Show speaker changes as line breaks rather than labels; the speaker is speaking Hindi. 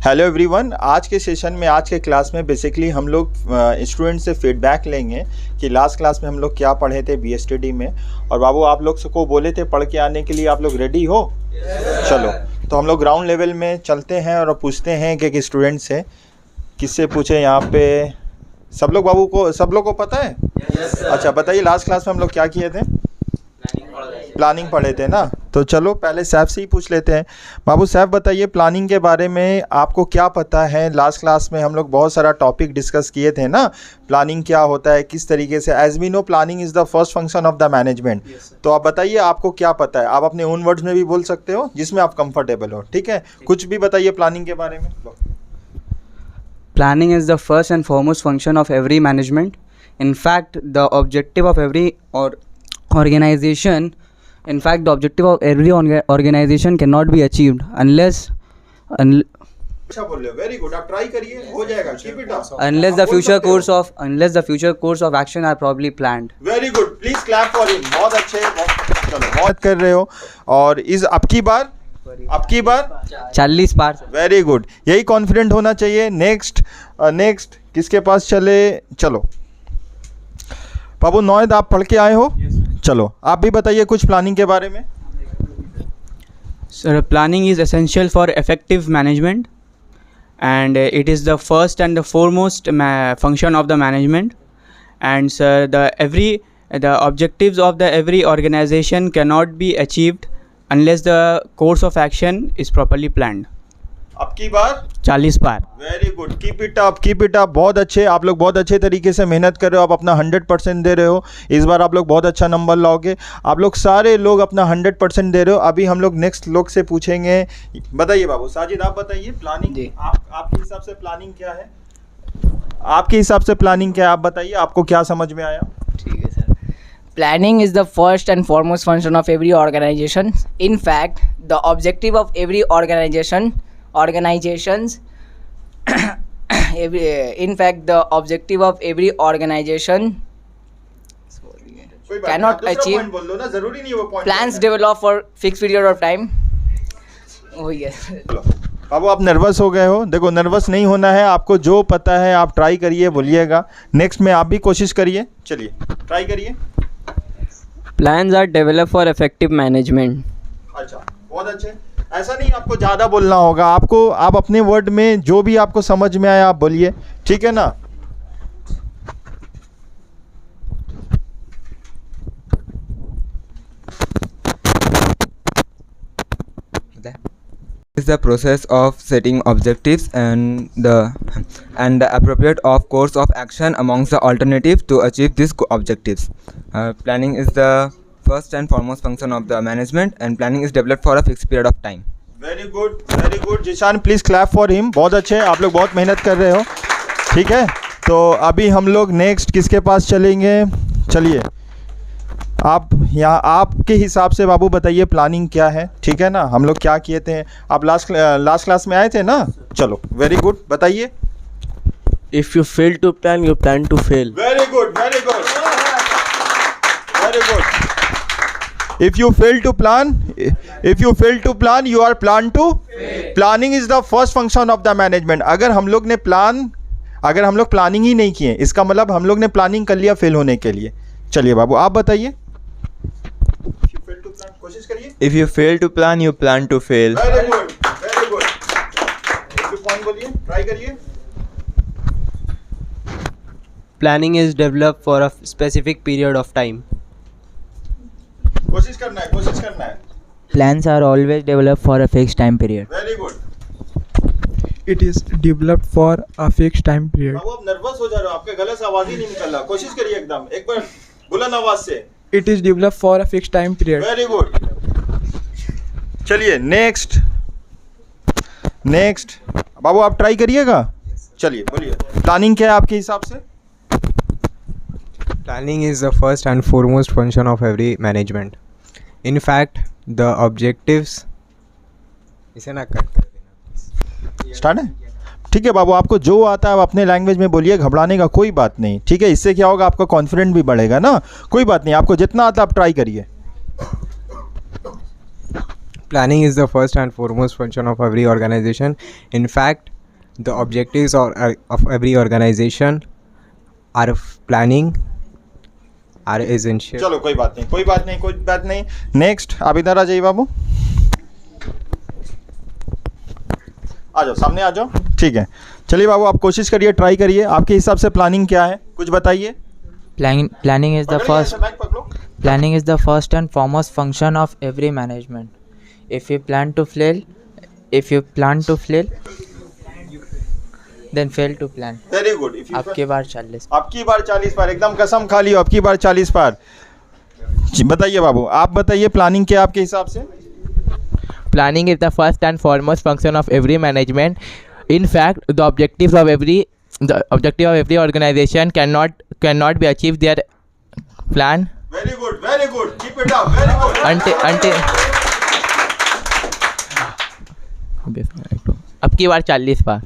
हेलो एवरीवन, आज के सेशन में, आज के क्लास में बेसिकली हम लोग स्टूडेंट से फीडबैक लेंगे कि लास्ट क्लास में हम लोग क्या पढ़े थे BSTD में। और बाबू आप लोग को बोले थे पढ़ के आने के लिए, आप लोग रेडी हो? चलो तो हम लोग ग्राउंड लेवल में चलते हैं और पूछते हैं कि स्टूडेंट से, किससे पूछे यहाँ पे? सब लोग को पता है? अच्छा बताइए, लास्ट क्लास में हम लोग क्या किए थे? प्लानिंग पढ़े थे ना। तो चलो पहले सैफ से ही पूछ लेते हैं। बाबू सैफ बताइए, प्लानिंग के बारे में आपको क्या पता है? लास्ट क्लास में हम लोग बहुत सारा टॉपिक डिस्कस किए थे ना, प्लानिंग क्या होता है, किस तरीके से। As we know planning is the first function of the management. तो आप बताइए आपको क्या पता है। आप अपने ओन वर्ड्स में भी बोल सकते हो जिसमें आप कंफर्टेबल हो, ठीक है? कुछ भी बताइए प्लानिंग के बारे में।
Planning is the first and foremost function of every management. In fact, the objective of every organization cannot be achieved unless
अच्छा बोल रहे हो, वेरी गुड। आप ट्राई करिए, हो जाएगा। Keep it up.
unless the future course of action are properly planned.
Very good, please clap for him. बहुत अच्छे, चलो बहुत कर रहे हो। और इस अब की बार
40 पार।
वेरी गुड, यही कॉन्फिडेंट होना चाहिए। नेक्स्ट किसके पास चलो बाबू नौयद, आप पढ़ के आए हो? चलो आप भी बताइए कुछ प्लानिंग के बारे में।
Sir, planning is essential for effective management, and it is the first and the foremost function of the management. And sir, the objectives of every organization cannot be achieved unless the course of action is properly planned.
अब की बार
40 पार।
Very good, keep it up. बहुत अच्छे, आप लोग बहुत अच्छे तरीके से मेहनत कर रहे हो। आप अपना 100% दे रहे हो। इस बार आप लोग बहुत अच्छा नंबर लाओगे। आप लोग सारे लोग अपना 100% दे रहे हो। अभी हम लोग नेक्स्ट लोग से पूछेंगे। बताइए बाबू साजिद, आप बताइए प्लानिंग। आपके हिसाब से प्लानिंग क्या है? आप बताइए, आपको क्या समझ में आया?
ठीक है sir. Planning is the first and foremost function of every organization. In fact, the objective of every organizations the objective of every organization cannot achieve plans developed for fixed period of time. Oh yes.
बाबू आप नर्वस हो गए हो? देखो नर्वस नहीं होना है, आपको जो पता है आप ट्राई करिए, बोलिएगा। नेक्स्ट में आप भी कोशिश करिए। चलिए ट्राई करिए।
Plans are developed for effective management.
अच्छा बहुत अच्छे। ऐसा नहीं आपको ज़्यादा बोलना होगा, आप अपने वर्ड में जो भी आपको समझ में आया आप बोलिए, ठीक है ना?
Is the process of setting objectives and the appropriate of course of action amongst the alternatives to achieve these objectives. Planning is the first and foremost function of the management, and planning is developed for a fixed period of time.
Very good Zeeshan, please clap for him. बहुत अच्छे, आप लोग बहुत मेहनत कर रहे हो, ठीक है? तो अभी हम लोग नेक्स्ट किसके पास चलेंगे? चलिए आप यहाँ आपके हिसाब से बाबू बताइए प्लानिंग क्या है, ठीक है ना? हम लोग क्या किए थे? आप लास्ट क्लास में आए थे ना? चलो वेरी गुड, बताइए।
If you fail to plan, you plan to fail.
Very good. If you fail to plan, you are planned to fail. Planning is the first function of the management. अगर हम लोग प्लानिंग ही नहीं किए, इसका मतलब हम लोग ने प्लानिंग कर लिया फेल होने के लिए। चलिए बाबू आप बताइए। कोशिश करिए।
If you fail to plan, you plan to fail.
Very good. एक पॉइंट बोलिए, ट्राई करिए।
Planning is developed for a specific period of time.
कोशिश करना है।
Plans are always developed for a fixed time period.
Very good.
It is developed for a fixed time period.
बाबू आप नर्वस हो जा रहे हो, आपके गले से आवाज ही नहीं निकल रहा। कोशिश करिए एकदम, एक बार बुलंद आवाज से।
It is developed for a fixed time period.
Very good. चलिए नेक्स्ट बाबू आप ट्राई करिएगा। चलिए बोलिए, प्लानिंग क्या है आपके हिसाब से?
Planning is the first and foremost function of every management. In fact, the objectives इसे ना कट कर देना।
स्टार्ट है, ठीक है बाबू? आपको जो आता है आप अपने लैंग्वेज में बोलिए, घबराने का कोई बात नहीं, ठीक है? इससे क्या होगा, आपका कॉन्फिडेंट भी बढ़ेगा ना। कोई बात नहीं, आपको जितना आता है आप ट्राई करिए।
Planning is the first and foremost function of every organization. In fact, the objectives of every organization are planning are essential.
चलो कोई बात नहीं. नेक्स्ट आप इधर आ जाइए बाबू, आ जाओ, सामने आ जाओ. ठीक है, चलिए बाबू आप कोशिश करिए, ट्राई करिए. आपके हिसाब से प्लानिंग क्या है, कुछ बताइए.
Planning is the first.
Mic पकड़ो.
Planning is the first and foremost function of every management. If you plan to fail, then fail to plan.
Very good.
आपके बार 40.
आपकी बार 40 बार, एकदम कसम खा लियो, आपकी बार 40 बार. जी, बताइए बाबू, आप बताइए प्लानिंग क्या आपके हिसाब से.
Planning is the first and foremost function of every management. In fact, the objective of every organization cannot be achieved their plan
very good, keep it up, very good.
until अब की बार 40 बार.